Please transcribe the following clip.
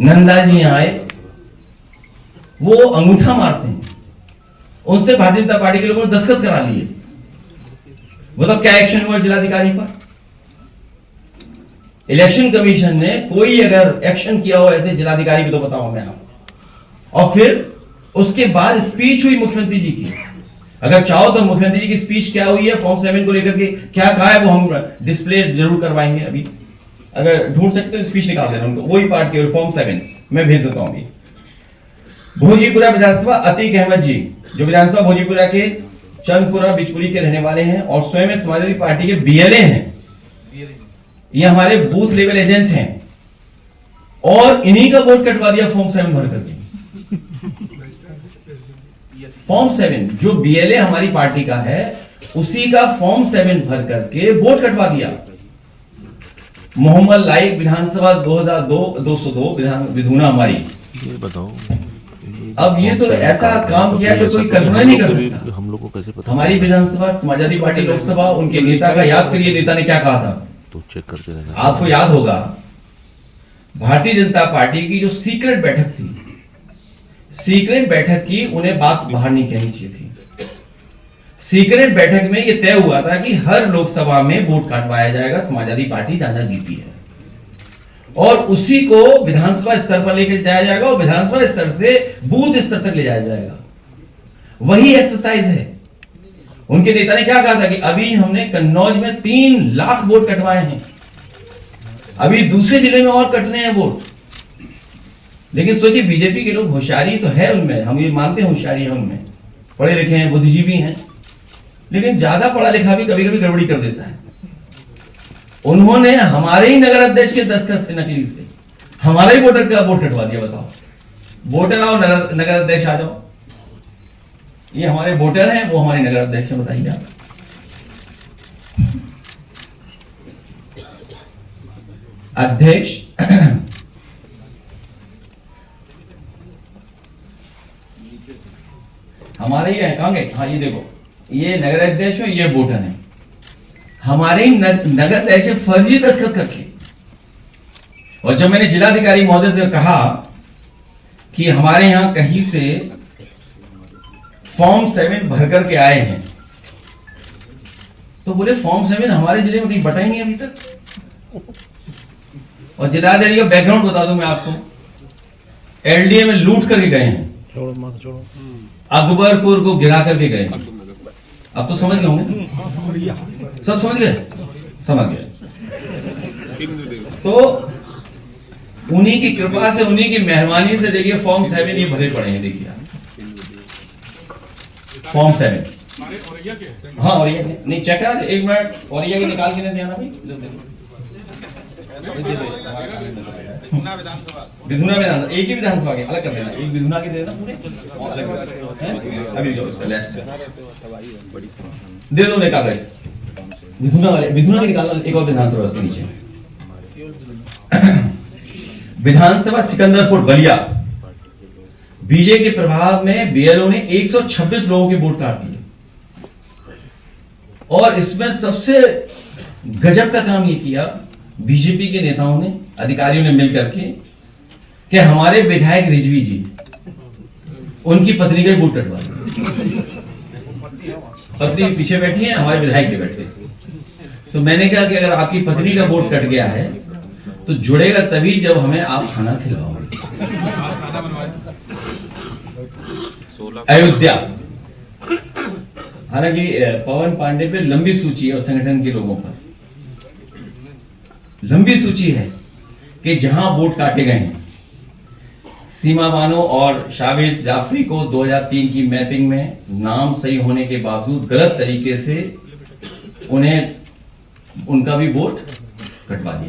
नंदा जी आए, वो अंगूठा मारते हैं, उनसे भारतीय जनता पार्टी के लोगों ने दस्तखत करा लिए। बताओ क्या एक्शन हुआ जिलाधिकारी पर? इलेक्शन कमीशन ने कोई अगर एक्शन किया हो ऐसे जिलाधिकारी को तो बताओ मैं आप। और फिर उसके बाद स्पीच हुई मुख्यमंत्री जी की। अगर चाहो तो मुख्यमंत्री जी की स्पीच क्या हुई है, फॉर्म 7 को लेकर के क्या कहा है, वो हम डिस्प्ले जरूर करवाएंगे। अभी अगर ढूंढ सकते तो स्पीच निकाल देना उनको, वही पार्ट के फॉर्म 7 मैं भेज देता हूं अभी। भोजीपुरा विधानसभा अतीक अहमद जी, जो विधानसभा भोजीपुरा के चंदपुरा बिचपुरी के रहने वाले हैं और स्वयं समाजवादी पार्टी के बीएलए हैं। ये हमारे बूथ लेवल एजेंट हैं और इन्हीं का वोट कटवा दिया फॉर्म 7 भर करके। फॉर्म 7 जो बीएलए हमारी पार्टी का है, उसी का फॉर्म 7 भर करके वोट कटवा दिया। मोहम्मद लाइक विधानसभा 202 विधुना हमारी। ये बताओ, अब ये तो ऐसा काम किया जो कोई कल्पना नहीं कर सकता। हम लोग को कैसे पता? हमारी विधानसभा समाजवादी पार्टी लोकसभा, उनके नेता का याद करिए, नेता ने क्या कहा था तो चेक करते रहना। आपको याद होगा, भारतीय जनता पार्टी की जो सीक्रेट बैठक थी, सीक्रेट बैठक की उन्हें बात बाहर नहीं कहनी चाहिए थी। सीक्रेट बैठक में यह तय हुआ था कि हर लोकसभा में वोट काटवाया जाएगा, समाजवादी पार्टी जहां जीती है, और उसी को विधानसभा स्तर पर लेकर जाया जाएगा और विधानसभा स्तर से बूथ स्तर तक ले जाया जाएगा। वही एक्सरसाइज है। उनके नेता ने क्या कहा था कि अभी हमने कन्नौज में 3 लाख वोट कटवाए हैं, अभी दूसरे जिले में और कटने हैं वोट। लेकिन सोचिए, बीजेपी के लोग, होशियारी तो है उनमें, हम ये मानते हैं होशियारी है उनमें, पढ़े लिखे हैं, बुद्धिजीवी हैं, लेकिन ज्यादा पढ़ा लिखा भी कभी कभी गड़बड़ी कर देता है। उन्होंने हमारे ही नगर अध्यक्ष के दस्तखत से, नकली से, हमारा ही वोटर का वोट कटवा दिया। बताओ, वोटर आओ, नगर अध्यक्ष आ जाओ। ये हमारे वोटर हैं, वो हमारे नगर अध्यक्ष हैं, बताइए आप। अध्यक्ष हमारे ही है, कहां गए? हाँ, ये देखो, ये नगर अध्यक्ष है, ये वोटर है, हमारे ही नगर अध्यक्ष फर्जी दस्तखत करके। और जब मैंने जिलाधिकारी महोदय से कहा कि हमारे यहां कहीं से फॉर्म 7 भर करके आए हैं, तो बोले फॉर्म 7 हमारे जिले में कहीं बटा ही नहीं अभी तक। और जिलाधिकारी का बैकग्राउंड बता दूं मैं आपको, एलडीए में लूट करके गए हैं, अकबरपुर को गिरा करके गए। अब तो समझ गए होंगे, सब समझ गए, समझ गए। तो उन्हीं की कृपा से, उन्हीं की मेहरबानी से देखिए फॉर्म 7 ये भरे पड़े हैं। देखिए फॉर्म 7, हाँ औरिया के नहीं, चेक करा, एक मिनट औरिया के निकाल के नहीं देना भाई। विधुना विधानसभा, एक ही विधानसभा के अलग कर देना, एक विधुना के दे देना पूरे, अलग अभी दे दो कागज। विधुना के निकालना, एक और विधानसभा उसके नीचे। विधानसभा सिकंदरपुर बलिया, बीजेपी के प्रभाव में बीएलओ ने 126 लोगों के वोट काट दिए। और इसमें सबसे गजब का काम ये किया बीजेपी के नेताओं ने, अधिकारियों ने मिलकर के, कि हमारे विधायक रिजवी जी, उनकी पत्नी का वोट कटवा दिया। पत्नी पीछे बैठी है, हमारे विधायक के बैठे। तो मैंने कहा कि अगर आपकी पत्नी का वोट कट गया है तो जुड़ेगा तभी जब हमें आप खाना खिलवाओगे। अयोध्या, हालांकि पवन पांडे पे लंबी सूची है और संगठन के लोगों पर लंबी सूची है कि जहां वोट काटे गए हैं। सीमा बानो और शावेज जाफरी को 2003 की मैपिंग में नाम सही होने के बावजूद गलत तरीके से उन्हें, उनका भी वोट कटवा दिया।